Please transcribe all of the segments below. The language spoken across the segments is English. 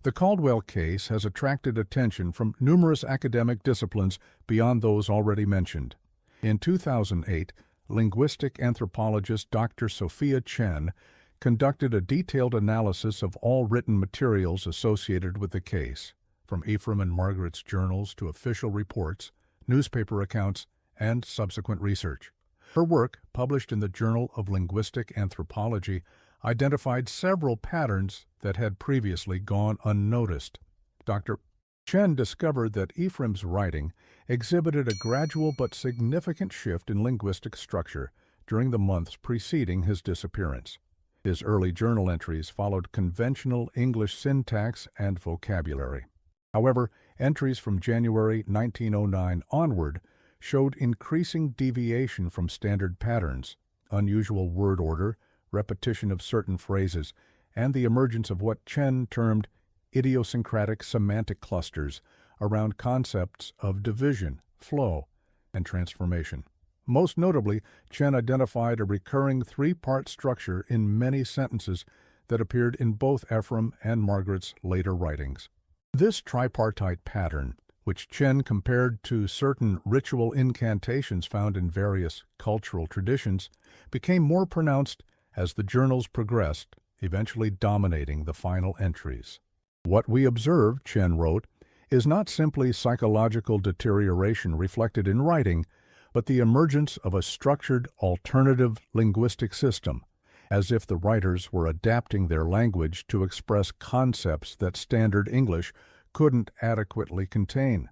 The Caldwell case has attracted attention from numerous academic disciplines beyond those already mentioned. In 2008, linguistic anthropologist Dr. Sophia Chen conducted a detailed analysis of all written materials associated with the case, from Ephraim and Margaret's journals to official reports, newspaper accounts, and subsequent research. Her work, published in the Journal of Linguistic Anthropology, identified several patterns that had previously gone unnoticed. Dr. Chen discovered that Ephraim's writing exhibited a gradual but significant shift in linguistic structure during the months preceding his disappearance. His early journal entries followed conventional English syntax and vocabulary. However, entries from January 1909 onward showed increasing deviation from standard patterns, unusual word order, repetition of certain phrases, and the emergence of what Chen termed idiosyncratic semantic clusters around concepts of division, flow, and transformation. Most notably, Chen identified a recurring three-part structure in many sentences that appeared in both Ephraim and Margaret's later writings. This tripartite pattern, which Chen compared to certain ritual incantations found in various cultural traditions, became more pronounced as the journals progressed, eventually dominating the final entries. What we observe, Chen wrote, is not simply psychological deterioration reflected in writing, but the emergence of a structured alternative linguistic system, as if the writers were adapting their language to express concepts that standard English couldn't adequately contain.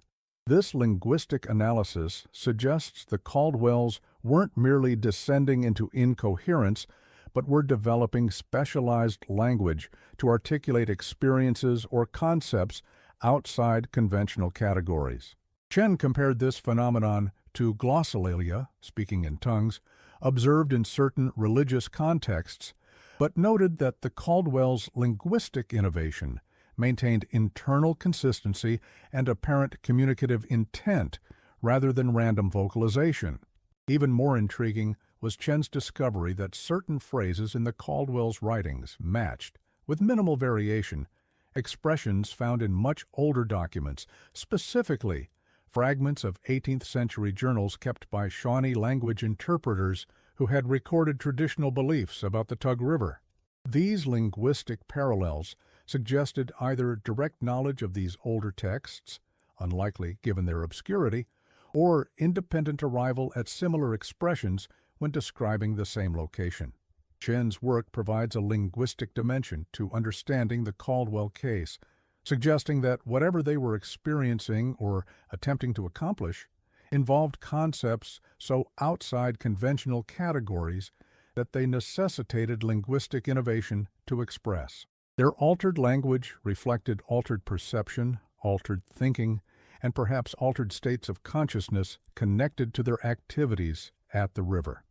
This linguistic analysis suggests the Caldwells weren't merely descending into incoherence, but were developing specialized language to articulate experiences or concepts outside conventional categories. Chen compared this phenomenon to glossolalia, speaking in tongues, observed in certain religious contexts, but noted that the Caldwells' linguistic innovation maintained internal consistency and apparent communicative intent rather than random vocalization. Even more intriguing was Chen's discovery that certain phrases in the Caldwells' writings matched, with minimal variation, expressions found in much older documents, specifically fragments of 18th-century journals kept by Shawnee language interpreters who had recorded traditional beliefs about the Tug River. These linguistic parallels suggested either direct knowledge of these older texts, unlikely given their obscurity, or independent arrival at similar expressions when describing the same location. Chen's work provides a linguistic dimension to understanding the Caldwell case, suggesting that whatever they were experiencing or attempting to accomplish involved concepts so outside conventional categories that they necessitated linguistic innovation to express. Their altered language reflected altered perception, altered thinking, and perhaps altered states of consciousness connected to their activities at the river.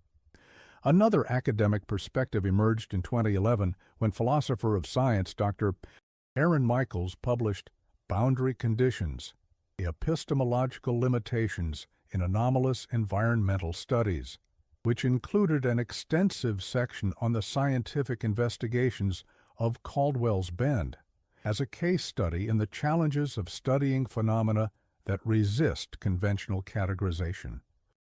Another academic perspective emerged in 2011 when philosopher of science Dr. Aaron Michaels published Boundary Conditions: Epistemological Limitations in Anomalous Environmental Studies, which included an extensive section on the scientific investigations of Caldwell's Bend as a case study in the challenges of studying phenomena that resist conventional categorization.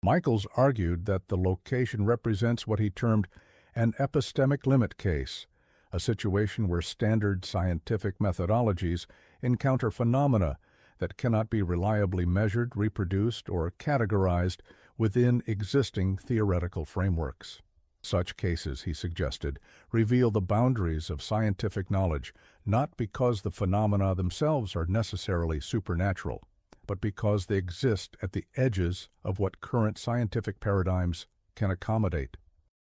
Michaels argued that the location represents what he termed an epistemic limit case, a situation where standard scientific methodologies encounter phenomena that cannot be reliably measured, reproduced, or categorized within existing theoretical frameworks. Such cases, he suggested, reveal the boundaries of scientific knowledge, not because the phenomena themselves are necessarily supernatural, but because they exist at the edges of what current scientific paradigms can accommodate.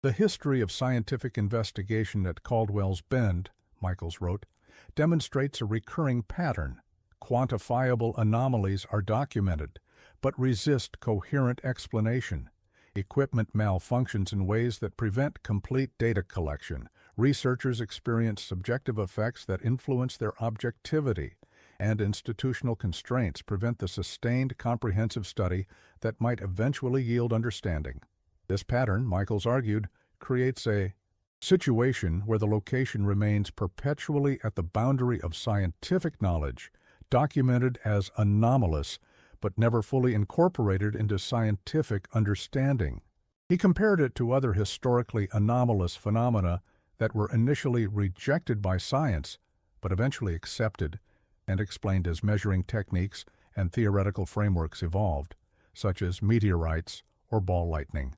The history of scientific investigation at Caldwell's Bend, Michaels wrote, demonstrates a recurring pattern. Quantifiable anomalies are documented, but resist coherent explanation. Equipment malfunctions in ways that prevent complete data collection. Researchers experience subjective effects that influence their objectivity, and institutional constraints prevent the sustained comprehensive study that might eventually yield understanding. This pattern, Michaels argued, creates a situation where the location remains perpetually at the boundary of scientific knowledge, documented as anomalous, but never fully incorporated into scientific understanding. He compared it to other historically anomalous phenomena that were initially rejected by science, but eventually accepted and explained as measuring techniques and theoretical frameworks evolved, such as meteorites or ball lightning.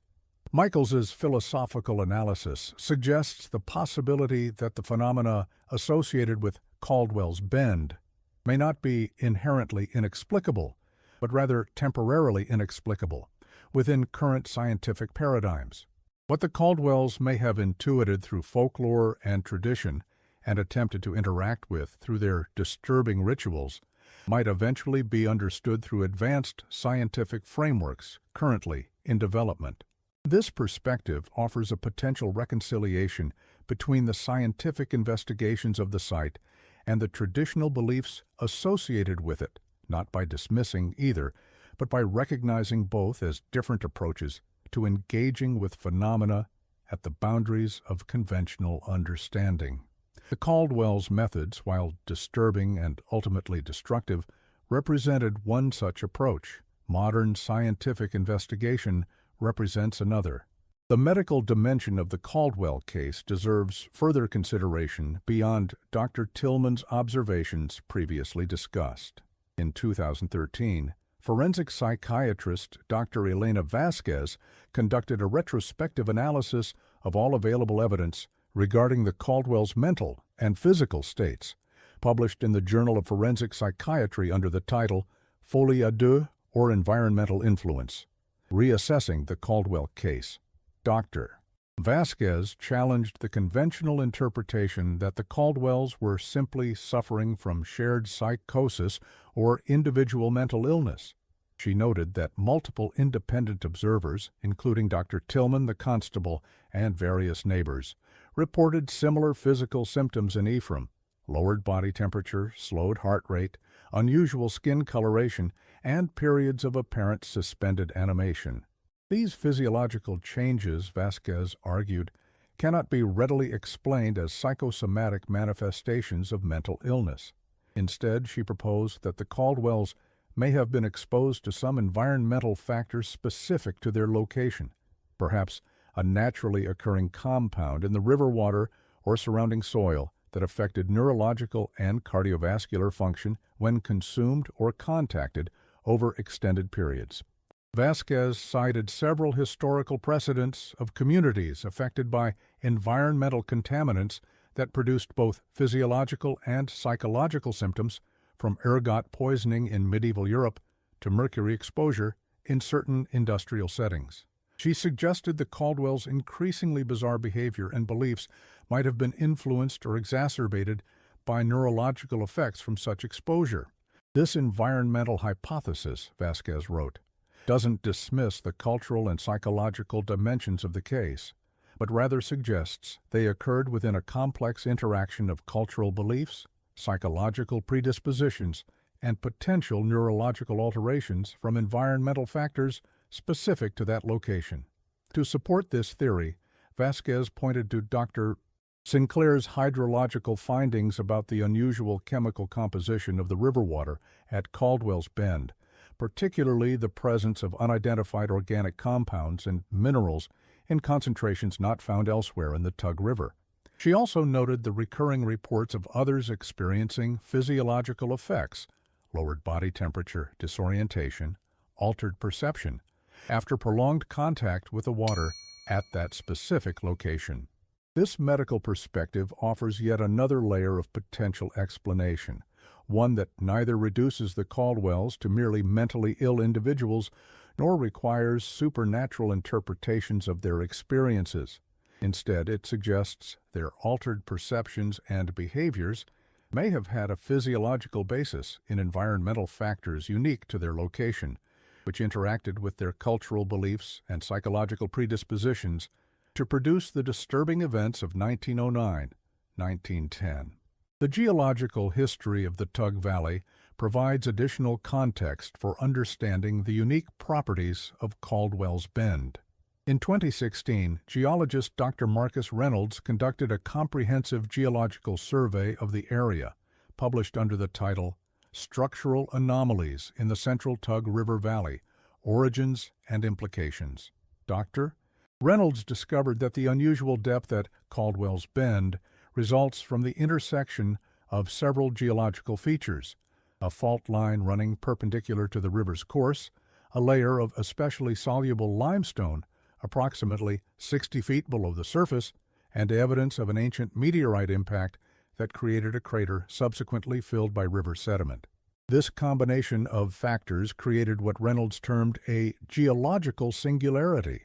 Michaels's philosophical analysis suggests the possibility that the phenomena associated with Caldwell's Bend may not be inherently inexplicable, but rather temporarily inexplicable within current scientific paradigms. What the Caldwells may have intuited through folklore and tradition and attempted to interact with through their disturbing rituals might eventually be understood through advanced scientific frameworks currently in development. This perspective offers a potential reconciliation between the scientific investigations of the site and the traditional beliefs associated with it, not by dismissing either, but by recognizing both as different approaches to engaging with phenomena at the boundaries of conventional understanding. The Caldwell's methods, while disturbing and ultimately destructive, represented one such approach. Modern scientific investigation represents another. The medical dimension of the Caldwell case deserves further consideration beyond Dr. Tillman's observations previously discussed. In 2013, forensic psychiatrist Dr. Elena Vasquez conducted a retrospective analysis of all available evidence regarding the Caldwell's mental and physical states, published in the Journal of Forensic Psychiatry under the title Folie à Deux, or Environmental Influence, Reassessing the Caldwell Case. Dr. Vasquez challenged the conventional interpretation that the Caldwells were simply suffering from shared psychosis or individual mental illness. She noted that multiple independent observers, including Dr. Tillman, the constable, and various neighbors, reported similar physical symptoms in Ephraim: lowered body temperature, slowed heart rate, unusual skin coloration, and periods of apparent suspended animation. These physiological changes, Vasquez argued, cannot be readily explained as psychosomatic manifestations of mental illness. Instead, she proposed that the Caldwells may have been exposed to some environmental factors specific to their location, perhaps a naturally occurring compound in the river water or surrounding soil that affected neurological and cardiovascular function when consumed or contacted over extended periods. Vasquez cited several historical precedents of communities affected by environmental contaminants that produced both physiological and psychological symptoms, from ergot poisoning in medieval Europe to mercury exposure in certain industrial settings. She suggested the Caldwells' increasingly bizarre behavior and beliefs might have been influenced or exacerbated by neurological effects from such exposure. This environmental hypothesis, Vasquez wrote, doesn't dismiss the cultural and psychological dimensions of the case, but rather suggests they occurred within a complex interaction of cultural beliefs, psychological predispositions, and potential neurological alterations from environmental factors specific to that location. To support this theory, Vasquez pointed to Dr. Sinclair's hydrological findings about the unusual chemical composition of the river water at Caldwell's Bend, particularly the presence of unidentified organic compounds and minerals in concentrations not found elsewhere in the Tug River. She also noted the recurring reports of others experiencing physiological effects, lowered body temperature, disorientation, altered perception, after prolonged contact with the water at that specific location. This medical perspective offers yet another layer of potential explanation, one that neither reduces the Caldwells to merely mentally ill individuals nor requires supernatural interpretations of their experiences. Instead, it suggests their altered perceptions and behaviors may have had a physiological basis in environmental factors unique to their location, which interacted with their cultural beliefs and psychological predispositions to produce the disturbing events of 1909-1910. The geological history of the Tug Valley provides additional context for understanding the unique properties of Caldwell's Bend. In 2016, geologist Dr. Marcus Reynolds conducted a comprehensive geological survey of the area, published under the title Structural Anomalies in the Central Tug River Valley, Origins and Implications. Dr. Reynolds discovered that the unusual depth at Caldwell's Bend results from the intersection of several geological features: a fault line running perpendicular to the river's course, a layer of especially soluble limestone approximately 60 feet below the surface, and evidence of an ancient meteorite impact that created a crater subsequently filled by river sediment. This combination of factors created what Reynolds termed a geological singularity,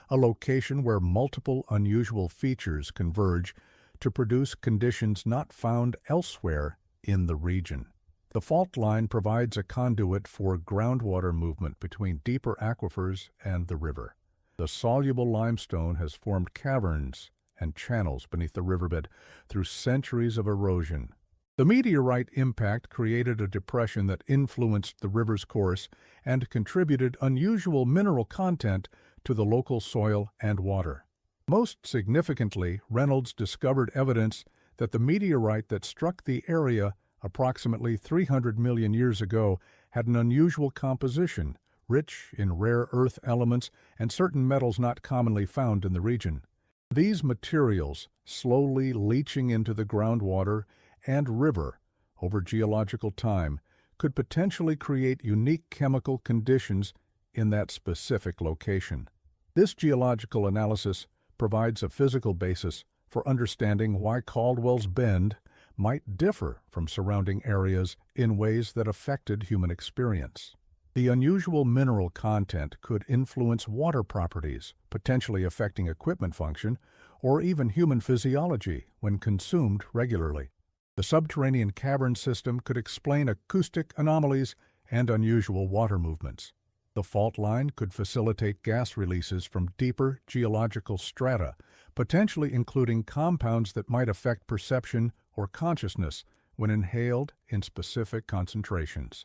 a location where multiple unusual features converge to produce conditions not found elsewhere in the region. The fault line provides a conduit for groundwater movement between deeper aquifers and the river. The soluble limestone has formed caverns and channels beneath the riverbed through centuries of erosion. The meteorite impact created a depression that influenced the river's course and contributed unusual mineral content to the local soil and water. Most significantly, Reynolds discovered evidence that the meteorite that struck the area approximately 300 million years ago had an unusual composition, rich in rare earth elements and certain metals not commonly found in the region. These materials, slowly leaching into the groundwater and river over geological time, could potentially create unique chemical conditions in that specific location. This geological analysis provides a physical basis for understanding why Caldwell's Bend might differ from surrounding areas in ways that affected human experience. The unusual mineral content could influence water properties, potentially affecting equipment function or even human physiology when consumed regularly. The subterranean cavern system could explain acoustic anomalies and unusual water movements. The fault line could facilitate gas releases from deeper geological strata, potentially including compounds that might affect perception or consciousness when inhaled in specific concentrations.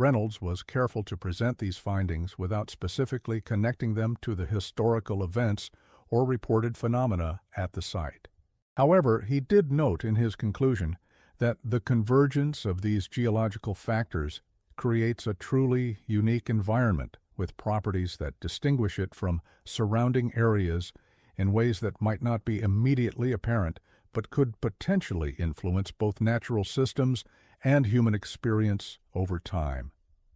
Reynolds was careful to present these findings without specifically connecting them to the historical events or reported phenomena at the site. However, he did note in his conclusion that the convergence of these geological factors creates a truly unique environment with properties that distinguish it from surrounding areas in ways that might not be immediately apparent but could potentially influence both natural systems and human experience over time.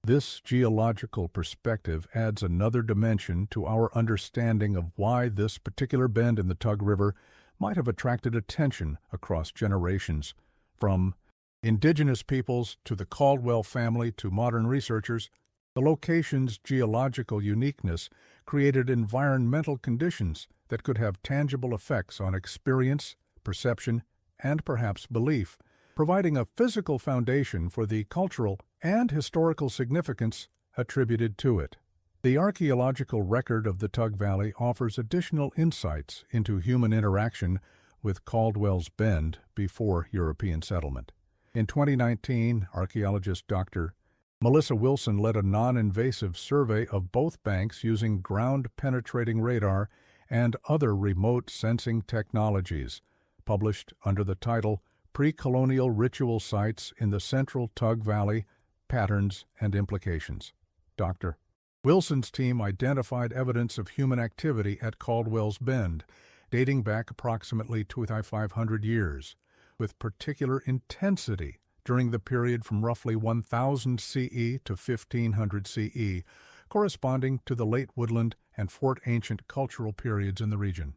This geological perspective adds another dimension to our understanding of why this particular bend in the Tug River might have attracted attention across generations, from indigenous peoples to the Caldwell family to modern researchers. The location's geological uniqueness created environmental conditions that could have tangible effects on experience, perception, and perhaps belief, providing a physical foundation for the cultural and historical significance attributed to it. The archaeological record of the Tug Valley offers additional insights into human interaction with Caldwell's Bend before European settlement. In 2019, archaeologist Dr. Melissa Wilson led a non-invasive survey of both banks using ground-penetrating radar and other remote sensing technologies, published under the title Pre-Colonial Ritual Sites in the Central Tug Valley, Patterns and Implications. Dr. Wilson's team identified evidence of human activity at Caldwell's Bend, dating back approximately 2,500 years, with particular intensity during the period from roughly 1000 CE to 1500 CE, corresponding to the late Woodland and Fort Ancient cultural periods in the region.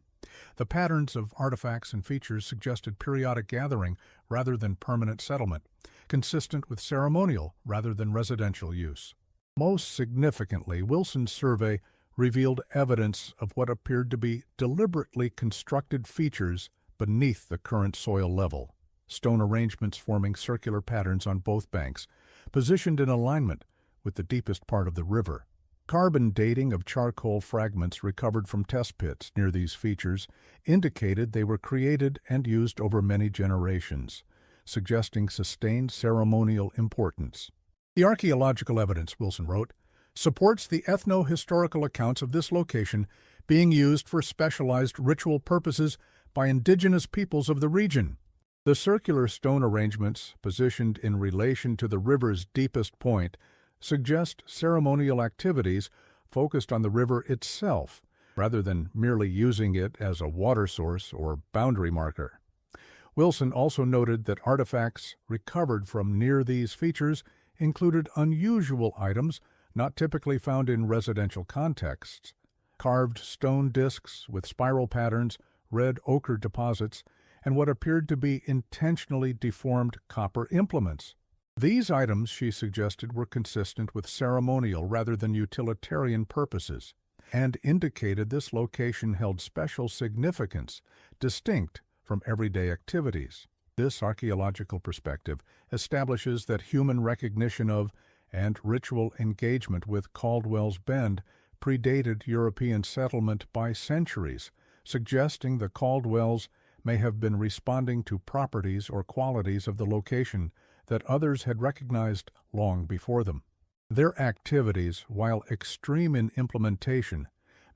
The patterns of artifacts and features suggested periodic gathering rather than permanent settlement, consistent with ceremonial rather than residential use. Most significantly, Wilson's survey revealed evidence of what appeared to be deliberately constructed features beneath the current soil level. Stone arrangements forming circular patterns on both banks, positioned in alignment with the deepest part of the river. Carbon dating of charcoal fragments recovered from test pits near these features indicated they were created and used over many generations, suggesting sustained ceremonial importance. The archaeological evidence, Wilson wrote, supports the ethno-historical accounts of this location being used for specialized ritual purposes by indigenous peoples of the region. The circular stone arrangements, positioned in relation to the river's deepest point, suggest ceremonial activities focused on the river itself, rather than merely using it as a water source or boundary marker. Wilson also noted that artifacts recovered from near these features included unusual items not typically found in residential contexts: carved stone discs with spiral patterns, red ochre deposits, and what appeared to be intentionally deformed copper implements. These items, she suggested, were consistent with ceremonial rather than utilitarian purposes, and indicated this location held special significance, distinct from everyday activities. This archaeological perspective establishes that human recognition of and ritual engagement with Caldwell's Bend predated European settlement by centuries, suggesting the Caldwells may have been responding to properties or qualities of the location that others had recognized long before them. Their activities, while extreme in implementation,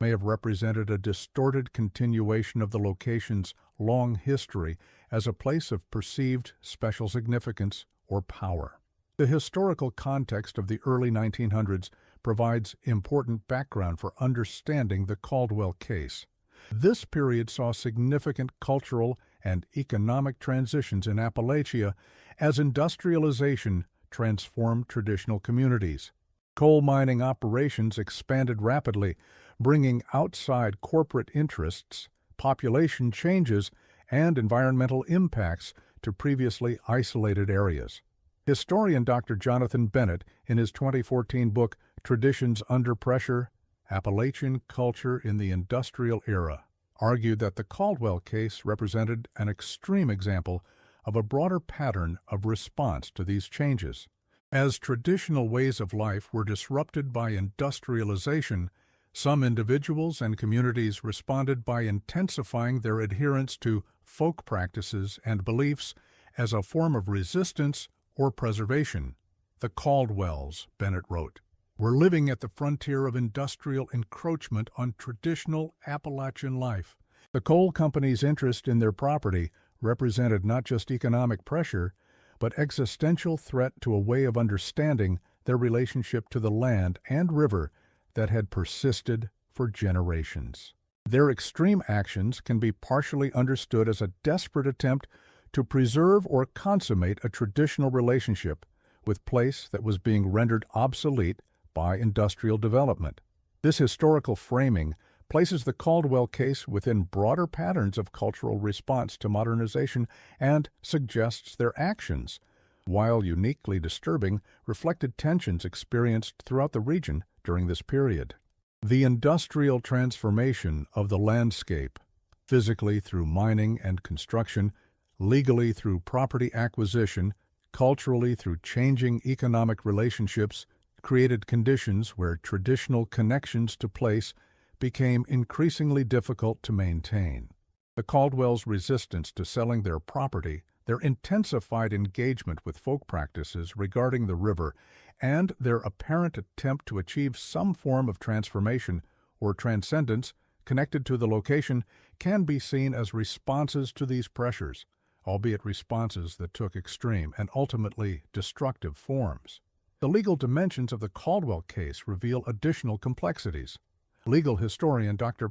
may have represented a distorted continuation of the location's long history as a place of perceived special significance or power. The historical context of the early 1900s provides important background for understanding the Caldwell case. This period saw significant cultural and economic transitions in Appalachia as industrialization transformed traditional communities. Coal mining operations expanded rapidly, bringing outside corporate interests, population changes, and environmental impacts to previously isolated areas. Historian Dr. Jonathan Bennett, in his 2014 book, Traditions Under Pressure: Appalachian Culture in the Industrial Era, argued that the Caldwell case represented an extreme example of a broader pattern of response to these changes. As traditional ways of life were disrupted by industrialization, some individuals and communities responded by intensifying their adherence to folk practices and beliefs as a form of resistance or preservation. The Caldwells, Bennett wrote, were living at the frontier of industrial encroachment on traditional Appalachian life. The coal companies' interest in their property represented not just economic pressure, but existential threat to a way of understanding their relationship to the land and river that had persisted for generations. Their extreme actions can be partially understood as a desperate attempt to preserve or consummate a traditional relationship with place that was being rendered obsolete by industrial development. This historical framing places the Caldwell case within broader patterns of cultural response to modernization and suggests their actions, while uniquely disturbing, reflected tensions experienced throughout the region during this period. The industrial transformation of the landscape, physically through mining and construction, legally through property acquisition, culturally through changing economic relationships, created conditions where traditional connections to place became increasingly difficult to maintain. The Caldwells' resistance to selling their property, their intensified engagement with folk practices regarding the river, and their apparent attempt to achieve some form of transformation or transcendence connected to the location can be seen as responses to these pressures, albeit responses that took extreme and ultimately destructive forms. The legal dimensions of the Caldwell case reveal additional complexities. Legal historian Dr.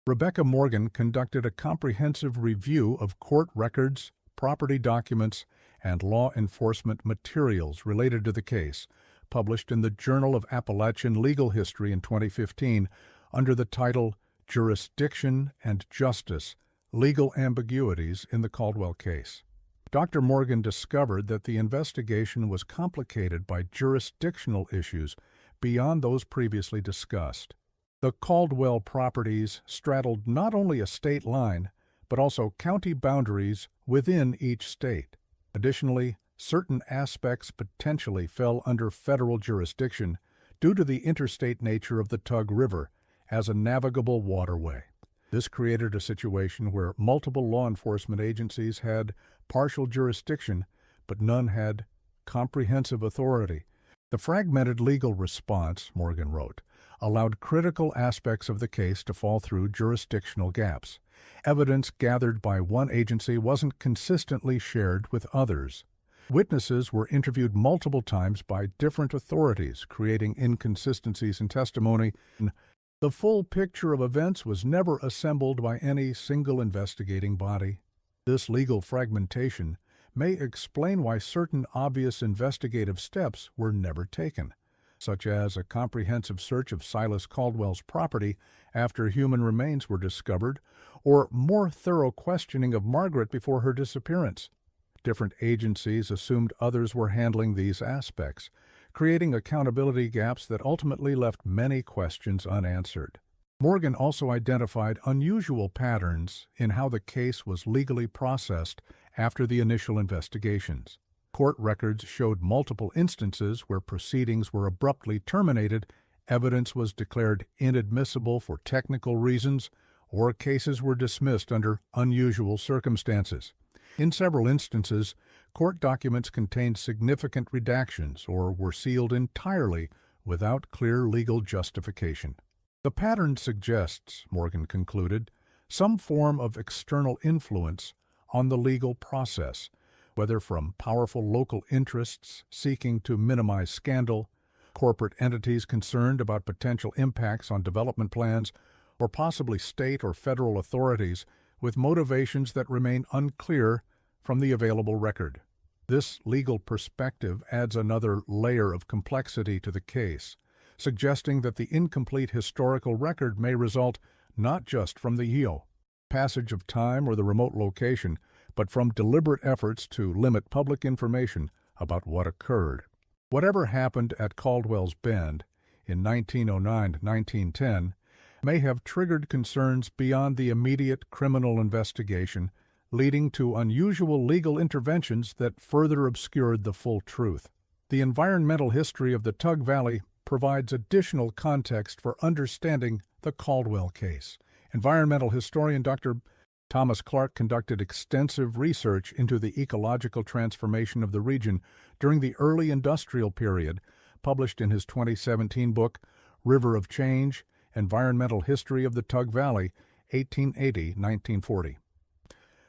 Rebecca Morgan conducted a comprehensive review of court records, property documents, and law enforcement materials related to the case, published in the Journal of Appalachian Legal History in 2015 under the title Jurisdiction and Justice: Legal Ambiguities in the Caldwell Case. Dr. Morgan discovered that the investigation was complicated by jurisdictional issues beyond those previously discussed. The Caldwell properties straddled not only a state line, but also county boundaries within each state. Additionally, certain aspects potentially fell under federal jurisdiction due to the interstate nature of the Tug River as a navigable waterway. This created a situation where multiple law enforcement agencies had partial jurisdiction, but none had comprehensive authority. The fragmented legal response, Morgan wrote, allowed critical aspects of the case to fall through jurisdictional gaps. Evidence gathered by one agency wasn't consistently shared with others. Witnesses were interviewed multiple times by different authorities, creating inconsistencies in testimony. The full picture of events was never assembled by any single investigating body. This legal fragmentation may explain why certain obvious investigative steps were never taken, such as a comprehensive search of Silas Caldwell's property after human remains were discovered, or more thorough questioning of Margaret before her disappearance. Different agencies assumed others were handling these aspects, creating accountability gaps that ultimately left many questions unanswered. Morgan also identified unusual patterns in how the case was legally processed after the initial investigations. Court records showed multiple instances where proceedings were abruptly terminated, evidence was declared inadmissible for technical reasons, or cases were dismissed under unusual circumstances. In several instances, court documents contained significant redactions or were sealed entirely without clear legal justification. The pattern suggests, Morgan concluded, some form of external influence on the legal process, whether from powerful local interests seeking to minimize scandal, corporate entities concerned about potential impacts on development plans, or possibly state or federal authorities with motivations that remain unclear from the available record. This legal perspective adds another layer of complexity to the case, suggesting that the incomplete historical record may result not just from the passage of time or the remote location, but from deliberate efforts to limit public information about what occurred. Whatever happened at Caldwell's Bend in 1909-1910 may have triggered concerns beyond the immediate criminal investigation, leading to unusual legal interventions that further obscured the full truth. The environmental history of the Tug Valley provides additional context for understanding the Caldwell case. Environmental historian Dr. Thomas Clark conducted extensive research into the ecological transformation of the region during the early industrial period, published in his 2017 book, River of Change, Environmental History of the Tug Valley, 1880-1940.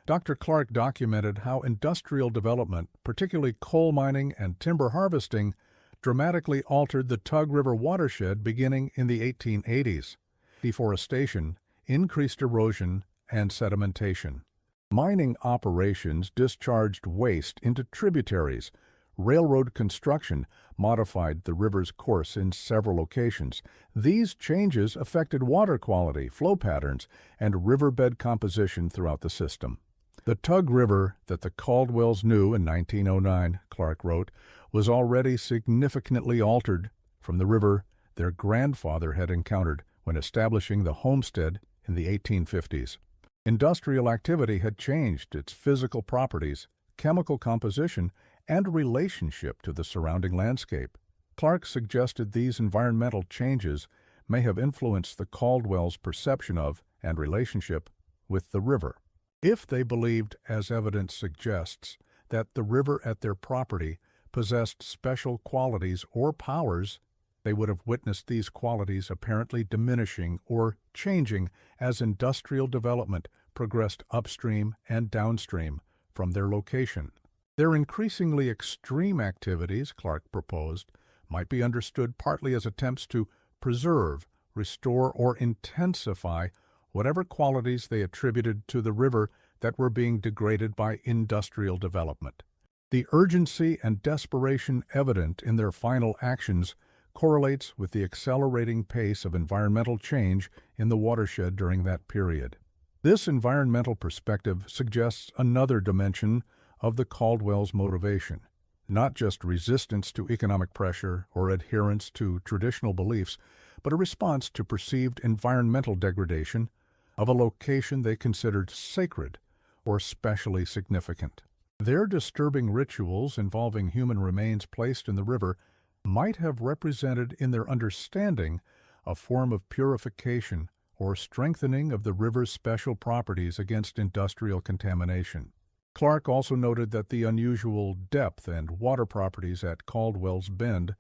Dr. Clark documented how industrial development, particularly coal mining and timber harvesting, dramatically altered the Tug River watershed beginning in the 1880s. Deforestation, increased erosion, and sedimentation. Mining operations discharged waste into tributaries. Railroad construction modified the river's course in several locations. These changes affected water quality, flow patterns, and riverbed composition throughout the system. The Tug River that the Caldwells knew in 1909, Clark wrote, was already significantly altered from the river their grandfather had encountered when establishing the homestead in the 1850s. Industrial activity had changed its physical properties, chemical composition, and relationship to the surrounding landscape. Clark suggested these environmental changes may have influenced the Caldwells' perception of and relationship with the river. If they believed, as evidence suggests, that the river at their property possessed special qualities or powers, they would have witnessed these qualities apparently diminishing or changing as industrial development progressed upstream and downstream from their location. Their increasingly extreme activities, Clark proposed, might be understood partly as attempts to preserve, restore, or intensify whatever qualities they attributed to the river that were being degraded by industrial development. The urgency and desperation evident in their final actions correlates with the accelerating pace of environmental change in the watershed during that period. This environmental perspective suggests another dimension of the Caldwells' motivation, not just resistance to economic pressure or adherence to traditional beliefs, but a response to perceived environmental degradation of a location they considered sacred or specially significant. Their disturbing rituals involving human remains placed in the river might have represented in their understanding a form of purification or strengthening of the river's special properties against industrial contamination. Clark also noted that the unusual depth and water properties at Caldwell's Bend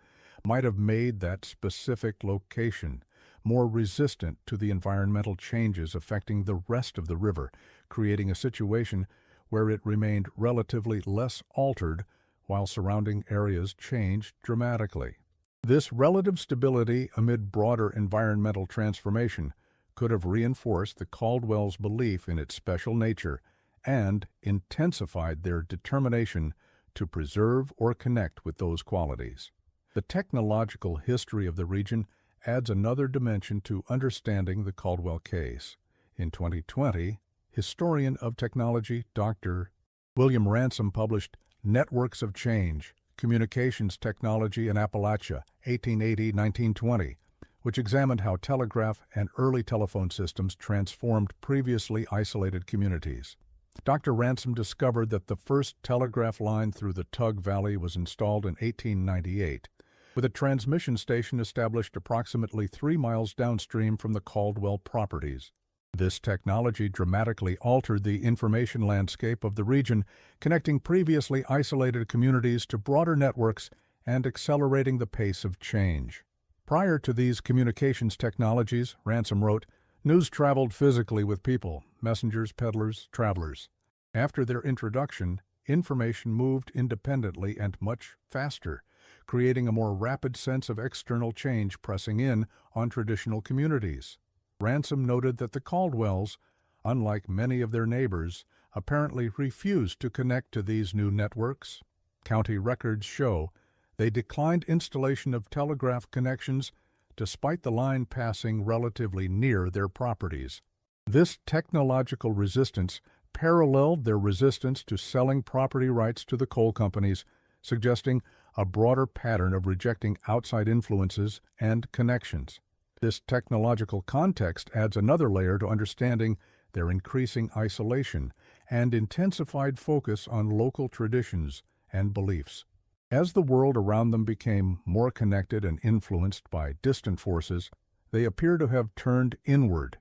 might have made that specific location more resistant to the environmental changes affecting the rest of the river, creating a situation where it remained relatively less altered while surrounding areas changed dramatically. This relative stability amid broader environmental transformation could have reinforced the Caldwell's belief in its special nature and intensified their determination to preserve or connect with those qualities. The technological history of the region adds another dimension to understanding the Caldwell case. In 2020, historian of technology Dr. William Ransom published Networks of Change, Communications Technology in Appalachia, 1880-1920, which examined how telegraph and early telephone systems transformed previously isolated communities. Dr. Ransom discovered that the first telegraph line through the Tug Valley was installed in 1898, with a transmission station established approximately 3 miles downstream from the Caldwell properties. This technology dramatically altered the information landscape of the region, connecting previously isolated communities to broader networks and accelerating the pace of change. Prior to these communications technologies, Ransom wrote, news traveled physically with people, messengers, peddlers, travelers. After their introduction, information moved independently and much faster, creating a more rapid sense of external change pressing in on traditional communities. Ransom noted that the Caldwells, unlike many of their neighbors, apparently refused to connect to these new networks. County records show they declined installation of telegraph connections despite the line passing relatively near their properties. This technological resistance paralleled their resistance to selling property rights to the coal companies, suggesting a broader pattern of rejecting outside influences and connections. This technological context adds another layer to understanding their increasing isolation and intensified focus on local traditions and beliefs. As the world around them became more connected and influenced by distant forces, they appear to have turned inward,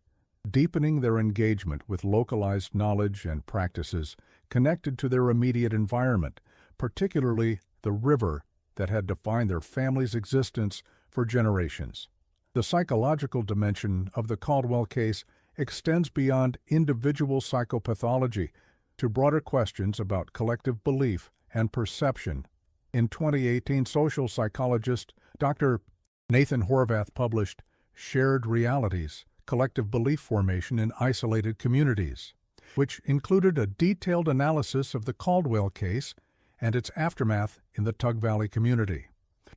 deepening their engagement with localized knowledge and practices connected to their immediate environment, particularly the river that had defined their family's existence for generations. The psychological dimension of the Caldwell case extends beyond individual psychopathology to broader questions about collective belief and perception. In 2018, social psychologist Dr. Nathan Horvath published Shared Realities, Collective Belief Formation in Isolated Communities, which included a detailed analysis of the Caldwell case and its aftermath in the Tug Valley community.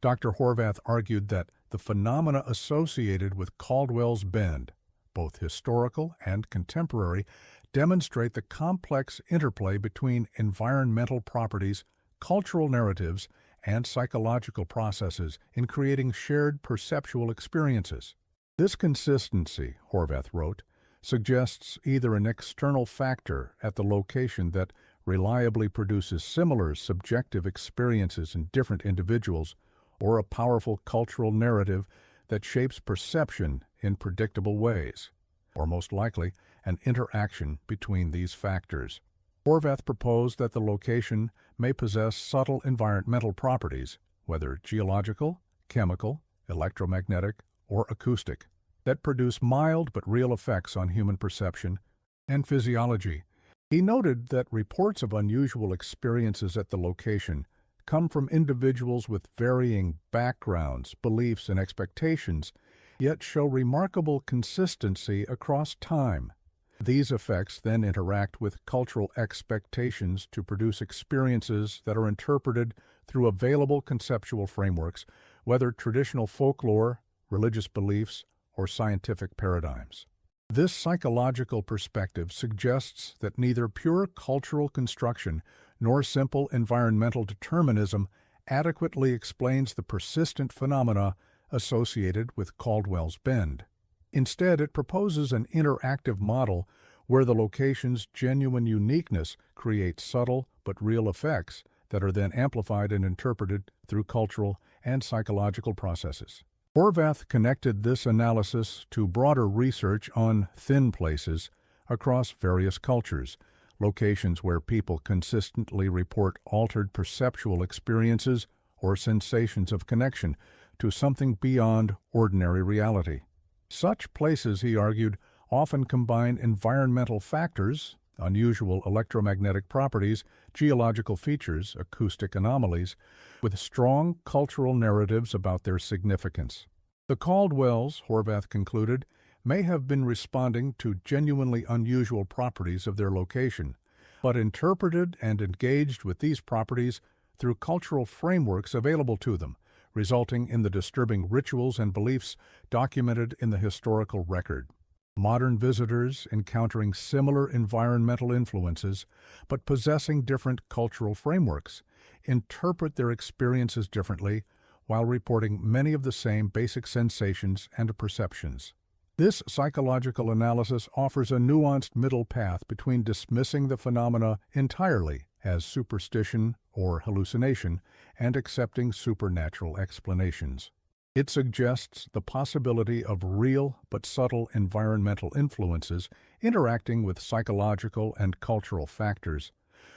Dr. Horvath argued that the phenomena associated with Caldwell's Bend, both historical and contemporary, demonstrate the complex interplay between environmental properties, cultural narratives, and psychological processes in creating shared perceptual experiences. This consistency, Horvath wrote, suggests either an external factor at the location that reliably produces similar subjective experiences in different individuals, or a powerful cultural narrative that shapes perception in predictable ways, or most likely, an interaction between these factors. Horvath proposed that the location may possess subtle environmental properties, whether geological, chemical, electromagnetic, or acoustic, that produce mild but real effects on human perception and physiology. He noted that reports of unusual experiences at the location come from individuals with varying backgrounds, beliefs, and expectations, yet show remarkable consistency across time. These effects then interact with cultural expectations to produce experiences that are interpreted through available conceptual frameworks, whether traditional folklore, religious beliefs, or scientific paradigms. This psychological perspective suggests that neither pure cultural construction nor simple environmental determinism adequately explains the persistent phenomena associated with Caldwell's Bend. Instead, it proposes an interactive model where the location's genuine uniqueness creates subtle but real effects that are then amplified and interpreted through cultural and psychological processes. Horvath connected this analysis to broader research on thin places across various cultures, locations where people consistently report altered perceptual experiences or sensations of connection to something beyond ordinary reality. Such places, he argued, often combine environmental factors, unusual electromagnetic properties, geological features, acoustic anomalies, with strong cultural narratives about their significance. The Caldwells, Horvath concluded, may have been responding to genuinely unusual properties of their location, but interpreted and engaged with these properties through cultural frameworks available to them, resulting in the disturbing rituals and beliefs documented in the historical record. Modern visitors, encountering similar environmental influences but possessing different cultural frameworks, interpret their experiences differently while reporting many of the same basic sensations and perceptions. This psychological analysis offers a nuanced middle path between dismissing the phenomena entirely as superstition or hallucination and accepting supernatural explanations. It suggests the possibility of real but subtle environmental influences interacting with psychological and cultural factors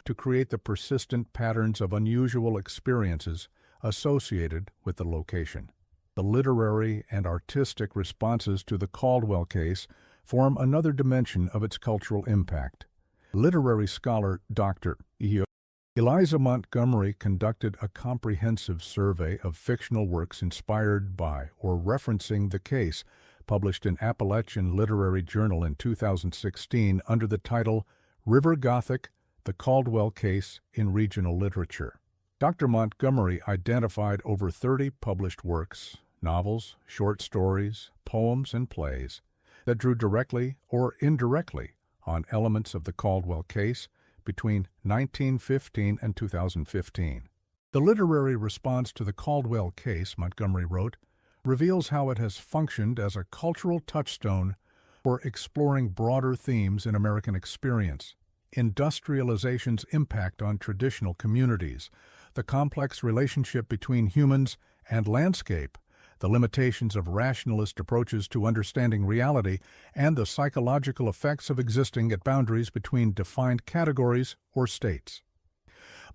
to create the persistent patterns of unusual experiences associated with the location. The literary and artistic responses to the Caldwell case form another dimension of its cultural impact. Literary scholar Dr. Eliza Montgomery conducted a comprehensive survey of fictional works inspired by or referencing the case, published in Appalachian Literary Journal in 2016 under the title River Gothic: The Caldwell Case in Regional Literature. Dr. Montgomery identified over 30 published works, novels, short stories, poems, and plays that drew directly or indirectly on elements of the Caldwell case between 1915 and 2015. The literary response to the Caldwell case, Montgomery wrote, reveals how it has functioned as a cultural touchstone for exploring broader themes in American experience: industrialization's impact on traditional communities, the complex relationship between humans and landscape, the limitations of rationalist approaches to understanding reality, and the psychological effects of existing at boundaries between defined categories or states.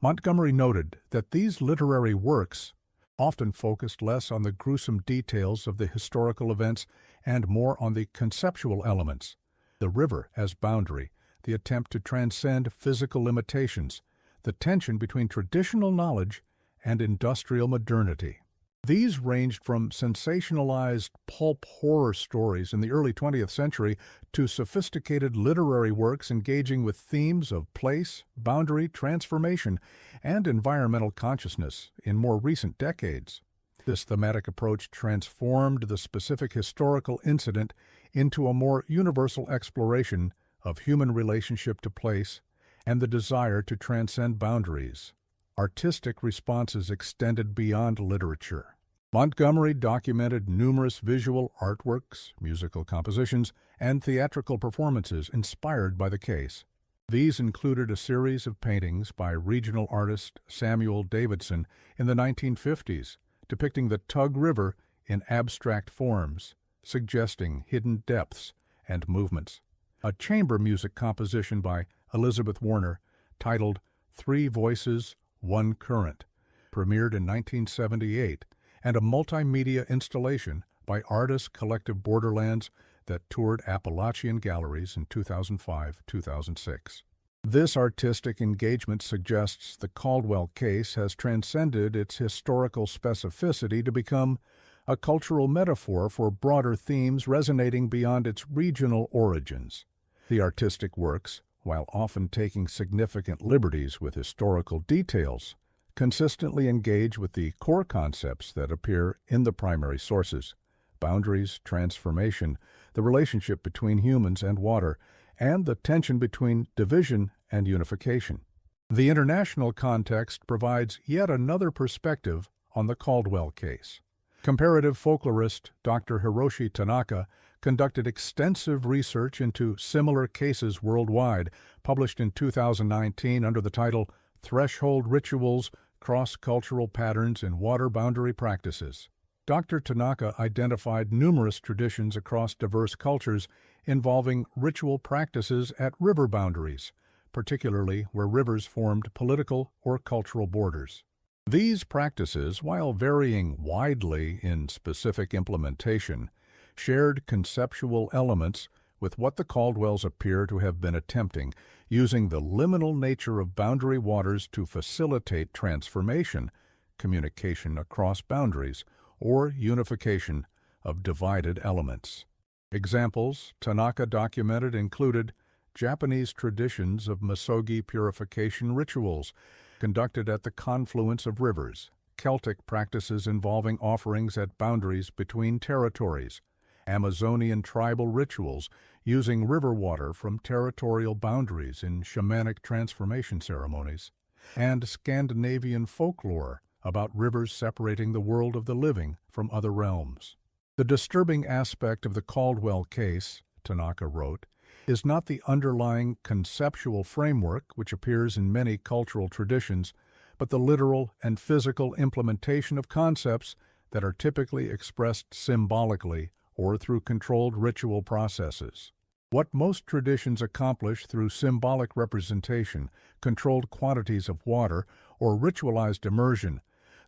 Montgomery noted that these literary works often focused less on the gruesome details of the historical events and more on the conceptual elements: the river as boundary, the attempt to transcend physical limitations, the tension between traditional knowledge and industrial modernity. These ranged from sensationalized pulp horror stories in the early 20th century to sophisticated literary works engaging with themes of place, boundary, transformation, and environmental consciousness in more recent decades. This thematic approach transformed the specific historical incident into a more universal exploration of human relationship to place and the desire to transcend boundaries. Artistic responses extended beyond literature. Montgomery documented numerous visual artworks, musical compositions, and theatrical performances inspired by the case. These included a series of paintings by regional artist Samuel Davidson in the 1950s, depicting the Tug River in abstract forms, suggesting hidden depths and movements. A chamber music composition by Elizabeth Warner, titled Three Voices, One Current, premiered in 1978, and a multimedia installation by Artist Collective Borderlands that toured Appalachian galleries in 2005-2006. This artistic engagement suggests the Caldwell case has transcended its historical specificity to become a cultural metaphor for broader themes resonating beyond its regional origins. The artistic works, while often taking significant liberties with historical details, consistently engage with the core concepts that appear in the primary sources: boundaries, transformation, the relationship between humans and water, and the tension between division and unification. The international context provides yet another perspective on the Caldwell case. Comparative folklorist Dr. Hiroshi Tanaka conducted extensive research into similar cases worldwide, published in 2019 under the title Threshold Rituals: Cross-Cultural Patterns in Water Boundary Practices. Dr. Tanaka identified numerous traditions across diverse cultures involving ritual practices at river boundaries, particularly where rivers formed political or cultural borders. These practices, while varying widely in specific implementation, shared conceptual elements with what the Caldwells appear to have been attempting, using the liminal nature of boundary waters to facilitate transformation, communication across boundaries, or unification of divided elements. Examples Tanaka documented included Japanese traditions of misogi purification rituals conducted at the confluence of rivers, Celtic practices involving offerings at boundaries between territories, Amazonian tribal rituals using river water from territorial boundaries in shamanic transformation ceremonies, and Scandinavian folklore about rivers separating the world of the living from other realms. The disturbing aspect of the Caldwell case, Tanaka wrote, is not the underlying conceptual framework which appears in many cultural traditions, but the literal and physical implementation of concepts that are typically expressed symbolically or through controlled ritual processes. What most traditions accomplish through symbolic representation, controlled quantities of water, or ritualized immersion,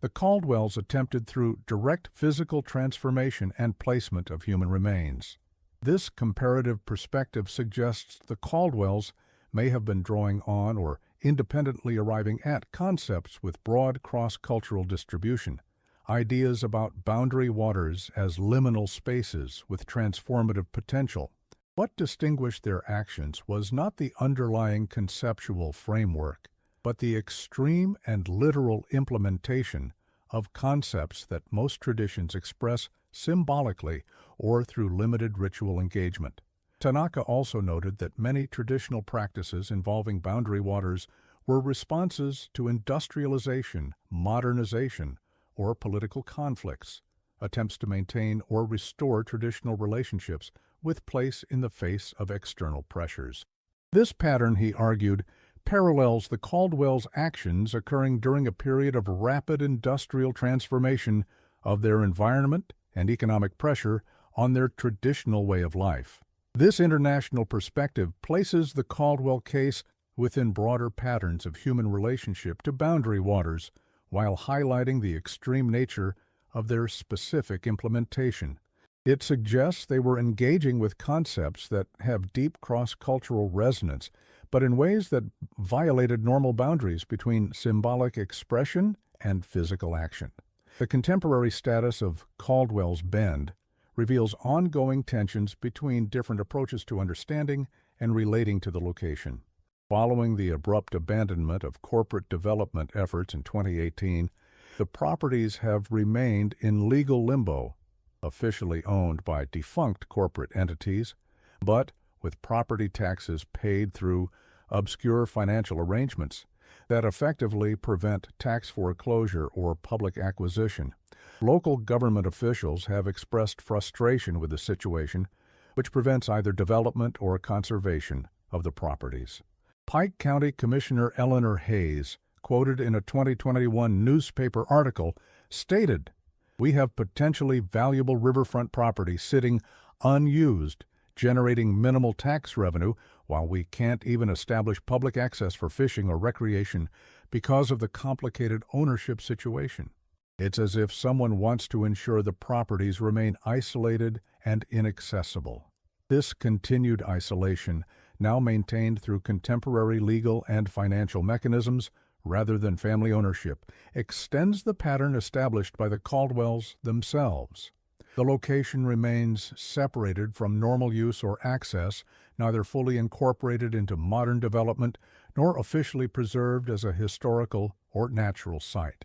the Caldwells attempted through direct physical transformation and placement of human remains. This comparative perspective suggests the Caldwells may have been drawing on or independently arriving at concepts with broad cross-cultural distribution, ideas about boundary waters as liminal spaces with transformative potential. What distinguished their actions was not the underlying conceptual framework, but the extreme and literal implementation of concepts that most traditions express symbolically or through limited ritual engagement. Tanaka also noted that many traditional practices involving boundary waters were responses to industrialization, modernization, or political conflicts, attempts to maintain or restore traditional relationships with place in the face of external pressures. This pattern, he argued, parallels the Caldwells' actions occurring during a period of rapid industrial transformation of their environment and economic pressure on their traditional way of life. This international perspective places the Caldwell case within broader patterns of human relationship to boundary waters, while highlighting the extreme nature of their specific implementation. It suggests they were engaging with concepts that have deep cross-cultural resonance, but in ways that violated normal boundaries between symbolic expression and physical action. The contemporary status of Caldwell's Bend reveals ongoing tensions between different approaches to understanding and relating to the location. Following the abrupt abandonment of corporate development efforts in 2018, the properties have remained in legal limbo, officially owned by defunct corporate entities, but with property taxes paid through obscure financial arrangements that effectively prevent tax foreclosure or public acquisition. Local government officials have expressed frustration with the situation, which prevents either development or conservation of the properties. Pike County Commissioner Eleanor Hayes, quoted in a 2021 newspaper article, stated, "We have potentially valuable riverfront property sitting unused, generating minimal tax revenue, while we can't even establish public access for fishing or recreation because of the complicated ownership situation. It's as if someone wants to ensure the properties remain isolated and inaccessible." This continued isolation, now maintained through contemporary legal and financial mechanisms rather than family ownership, extends the pattern established by the Caldwells themselves. The location remains separated from normal use or access, neither fully incorporated into modern development nor officially preserved as a historical or natural site.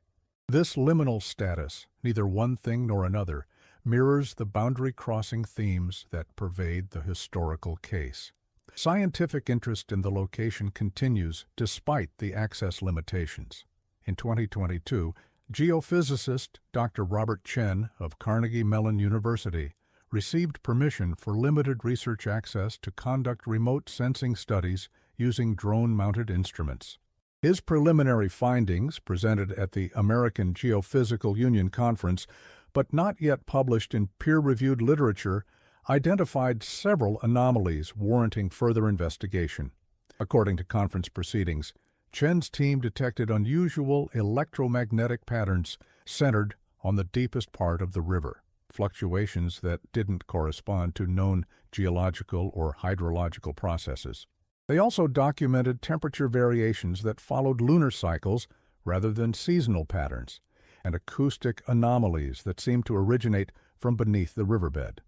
This liminal status, neither one thing nor another, mirrors the boundary-crossing themes that pervade the historical case. Scientific interest in the location continues despite the access limitations. In 2022, geophysicist Dr. Robert Chen of Carnegie Mellon University received permission for limited research access to conduct remote sensing studies using drone-mounted instruments. His preliminary findings, presented at the American Geophysical Union Conference, but not yet published in peer-reviewed literature, identified several anomalies warranting further investigation. According to conference proceedings, Chen's team detected unusual electromagnetic patterns centered on the deepest part of the river. fluctuations that didn't correspond to known geological or hydrological processes. They also documented temperature variations that followed lunar cycles rather than seasonal patterns, and acoustic anomalies that seemed to originate from beneath the riverbed.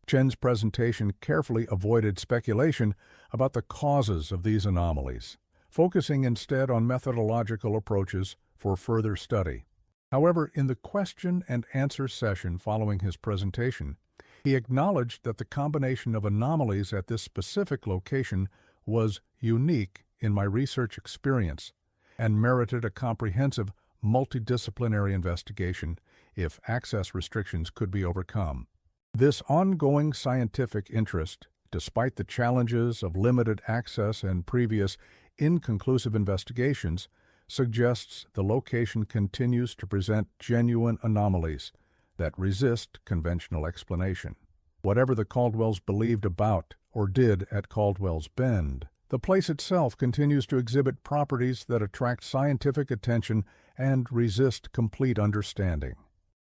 Chen's presentation carefully avoided speculation about the causes of these anomalies, focusing instead on methodological approaches for further study. However, in the question and answer session following his presentation, he acknowledged that the combination of anomalies at this specific location was unique in my research experience and merited a comprehensive, multidisciplinary investigation if access restrictions could be overcome. This ongoing scientific interest, despite the challenges of limited access and previous inconclusive investigations, suggests the location continues to present genuine anomalies that resist conventional explanation. Whatever the Caldwells believed about or did at Caldwell's Bend, the place itself continues to exhibit properties that attract scientific attention and resist complete understanding.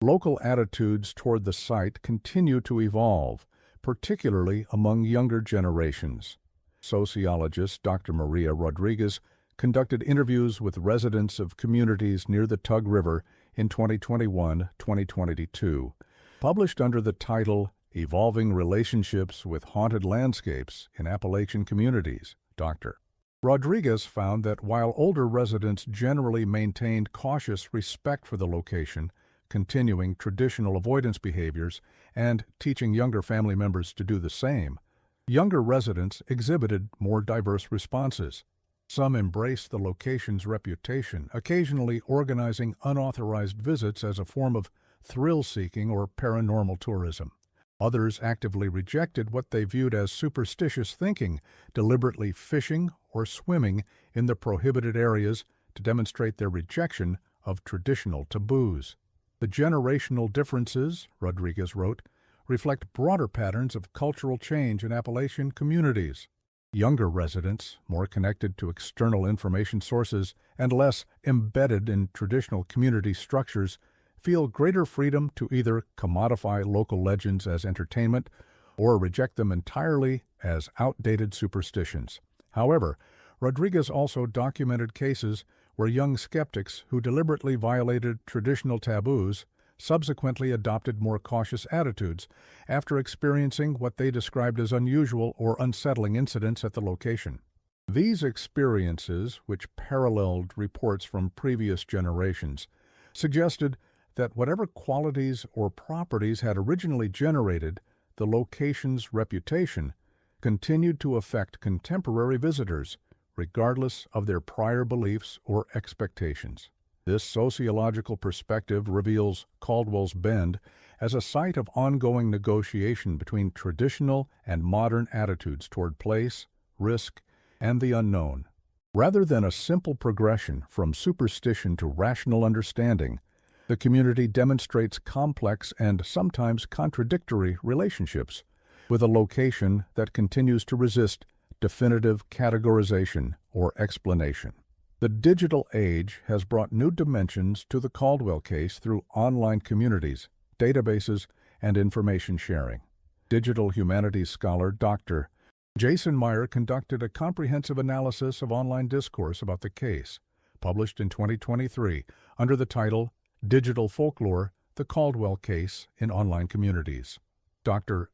Local attitudes toward the site continue to evolve, particularly among younger generations. Sociologist Dr. Maria Rodriguez conducted interviews with residents of communities near the Tug River in 2021-2022, published under the title Evolving Relationships with Haunted Landscapes in Appalachian Communities. Dr. Rodriguez found that while older residents generally maintained cautious respect for the location, continuing traditional avoidance behaviors and teaching younger family members to do the same, younger residents exhibited more diverse responses. Some embraced the location's reputation, occasionally organizing unauthorized visits as a form of thrill-seeking or paranormal tourism. Others actively rejected what they viewed as superstitious thinking, deliberately fishing or swimming in the prohibited areas to demonstrate their rejection of traditional taboos. The generational differences, Rodriguez wrote, reflect broader patterns of cultural change in Appalachian communities. Younger residents, more connected to external information sources and less embedded in traditional community structures, feel greater freedom to either commodify local legends as entertainment or reject them entirely as outdated superstitions. However, Rodriguez also documented cases where young skeptics who deliberately violated traditional taboos subsequently adopted more cautious attitudes after experiencing what they described as unusual or unsettling incidents at the location. These experiences, which paralleled reports from previous generations, suggested that whatever qualities or properties had originally generated the location's reputation continued to affect contemporary visitors, regardless of their prior beliefs or expectations. This sociological perspective reveals Caldwell's Bend as a site of ongoing negotiation between traditional and modern attitudes toward place, risk, and the unknown. Rather than a simple progression from superstition to rational understanding, the community demonstrates complex and sometimes contradictory relationships with a location that continues to resist definitive categorization or explanation. The digital age has brought new dimensions to the Caldwell case through online communities, databases, and information sharing. Digital humanities scholar Dr. Jason Meyer conducted a comprehensive analysis of online discourse about the case, published in 2023 under the title Digital Folklore, the Caldwell Case in Online Communities. Dr.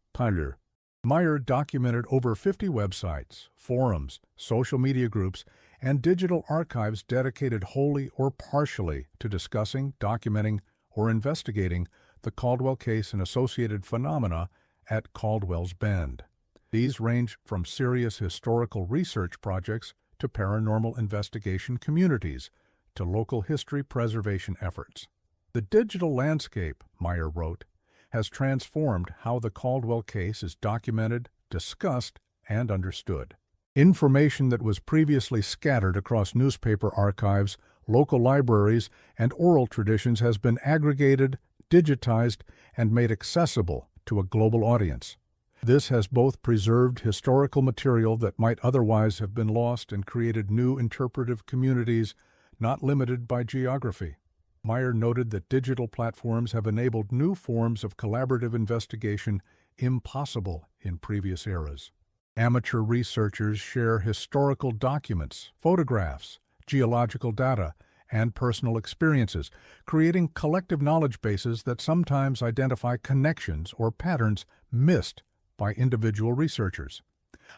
Meyer documented over 50 websites, forums, social media groups, and digital archives dedicated wholly or partially to discussing, documenting, or investigating the Caldwell case and associated phenomena at Caldwell's Bend. These range from serious historical research projects to paranormal investigation communities to local history preservation efforts. The digital landscape, Meyer wrote, has transformed how the Caldwell case is documented, discussed, and understood. Information that was previously scattered across newspaper archives, local libraries, and oral traditions has been aggregated, digitized, and made accessible to a global audience. This has both preserved historical material that might otherwise have been lost and created new interpretive communities not limited by geography. Meyer noted that digital platforms have enabled new forms of collaborative investigation impossible in previous eras. Amateur researchers share historical documents, photographs, geological data, and personal experiences, creating collective knowledge bases that sometimes identify connections or patterns missed by individual researchers.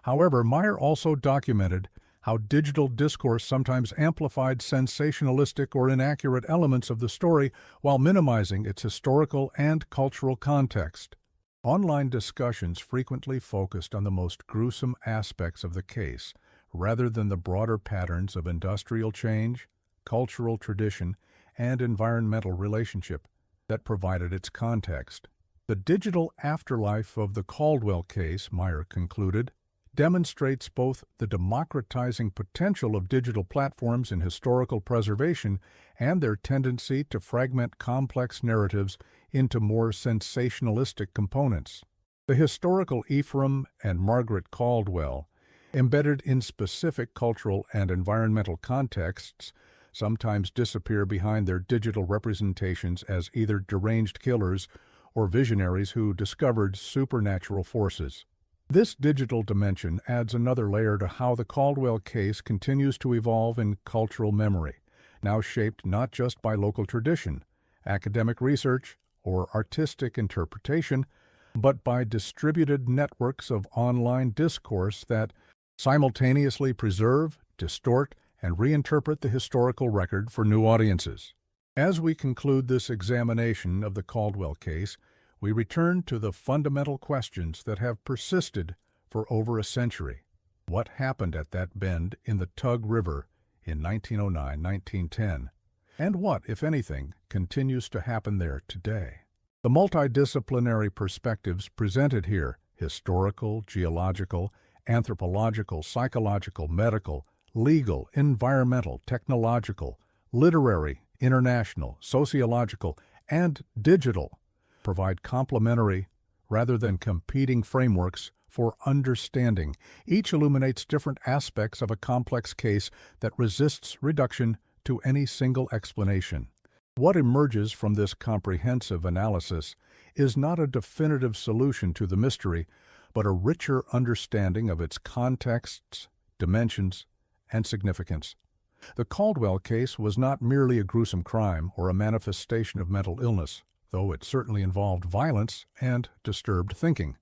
However, Meyer also documented how digital discourse sometimes amplified sensationalistic or inaccurate elements of the story while minimizing its historical and cultural context. Online discussions frequently focused on the most gruesome aspects of the case, rather than the broader patterns of industrial change, cultural tradition, and environmental relationship that provided its context. The digital afterlife of the Caldwell case, Meyer concluded, demonstrates both the democratizing potential of digital platforms in historical preservation and their tendency to fragment complex narratives into more sensationalistic components. The historical Ephraim and Margaret Caldwell, embedded in specific cultural and environmental contexts, sometimes disappear behind their digital representations as either deranged killers or visionaries who discovered supernatural forces. This digital dimension adds another layer to how the Caldwell case continues to evolve in cultural memory, now shaped not just by local tradition, academic research, or artistic interpretation, but by distributed networks of online discourse that simultaneously preserve, distort, and reinterpret the historical record for new audiences. As we conclude this examination of the Caldwell case, we return to the fundamental questions that have persisted for over a century. What happened at that bend in the Tug River in 1909-1910? And what, if anything, continues to happen there today? The multidisciplinary perspectives presented here, historical, geological, anthropological, psychological, medical, legal, environmental, technological, literary, international, sociological, and digital, provide complementary rather than competing frameworks for understanding. Each illuminates different aspects of a complex case that resists reduction to any single explanation. What emerges from this comprehensive analysis is not a definitive solution to the mystery, but a richer understanding of its contexts, dimensions, and significance. The Caldwell case was not merely a gruesome crime or a manifestation of mental illness, though it certainly involved violence and disturbed thinking.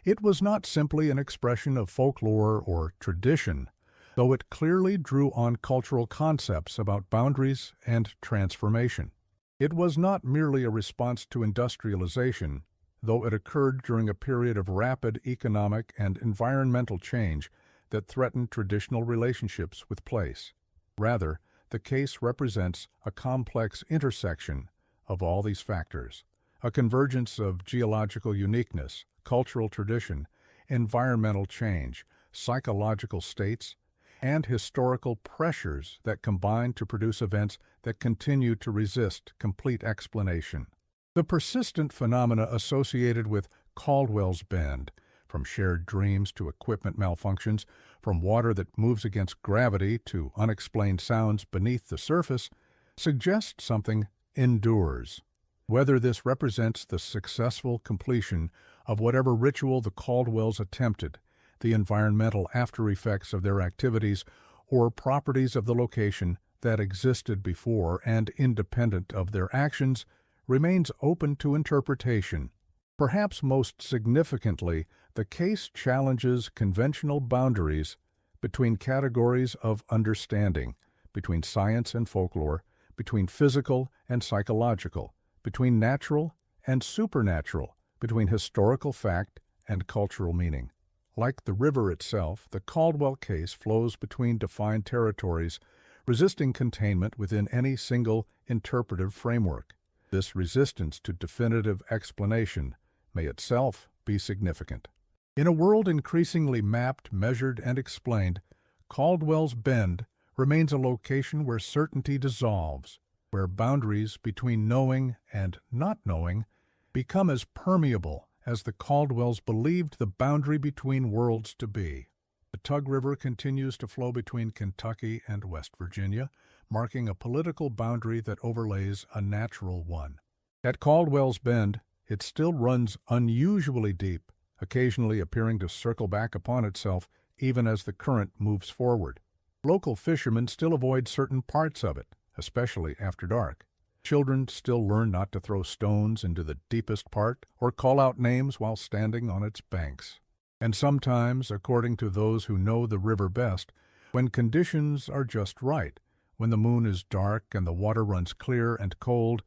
It was not simply an expression of folklore or tradition, though it clearly drew on cultural concepts about boundaries and transformation. It was not merely a response to industrialization, though it occurred during a period of rapid economic and environmental change that threatened traditional relationships with place. Rather, the case represents a complex intersection of all these factors, a convergence of geological uniqueness, cultural tradition, environmental change, psychological states, and historical pressures that combine to produce events that continue to resist complete explanation. The persistent phenomena associated with Caldwell's Bend, from shared dreams to equipment malfunctions, from water that moves against gravity to unexplained sounds beneath the surface, suggest something endures. Whether this represents the successful completion of whatever ritual the Caldwells attempted, the environmental after-effects of their activities, or properties of the location that existed before and independent of their actions, remains open to interpretation. Perhaps most significantly, the case challenges conventional boundaries between categories of understanding, between science and folklore, between physical and psychological, between natural and supernatural, between historical fact and cultural meaning. Like the river itself, the Caldwell case flows between defined territories, resisting containment within any single interpretive framework. This resistance to definitive explanation may itself be significant. In a world increasingly mapped, measured, and explained, Caldwell's Bend remains a location where certainty dissolves, where boundaries between knowing and not knowing become as permeable as the Caldwells believed the boundary between worlds to be. The Tug River continues to flow between Kentucky and West Virginia, marking a political boundary that overlays a natural one. At Caldwell's Bend, it still runs unusually deep, occasionally appearing to circle back upon itself even as the current moves forward. Local fishermen still avoid certain parts of it, especially after dark. Children still learn not to throw stones into the deepest part or call out names while standing on its banks. And sometimes, according to those who know the river best, when conditions are just right, when the moon is dark and the water runs clear and cold,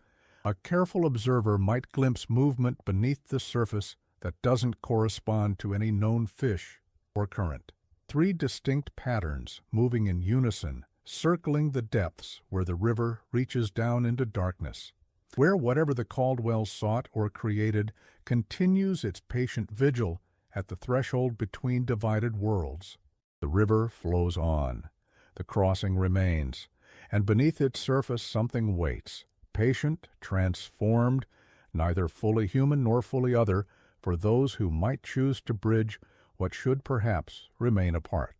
a careful observer might glimpse movement beneath the surface that doesn't correspond to any known fish or current. 3 distinct patterns moving in unison, circling the depths where the river reaches down into darkness, where whatever the Caldwell sought or created continues its patient vigil at the threshold between divided worlds. The river flows on, the crossing remains, and beneath its surface something waits, patient, transformed, neither fully human nor fully other, for those who might choose to bridge what should perhaps remain apart.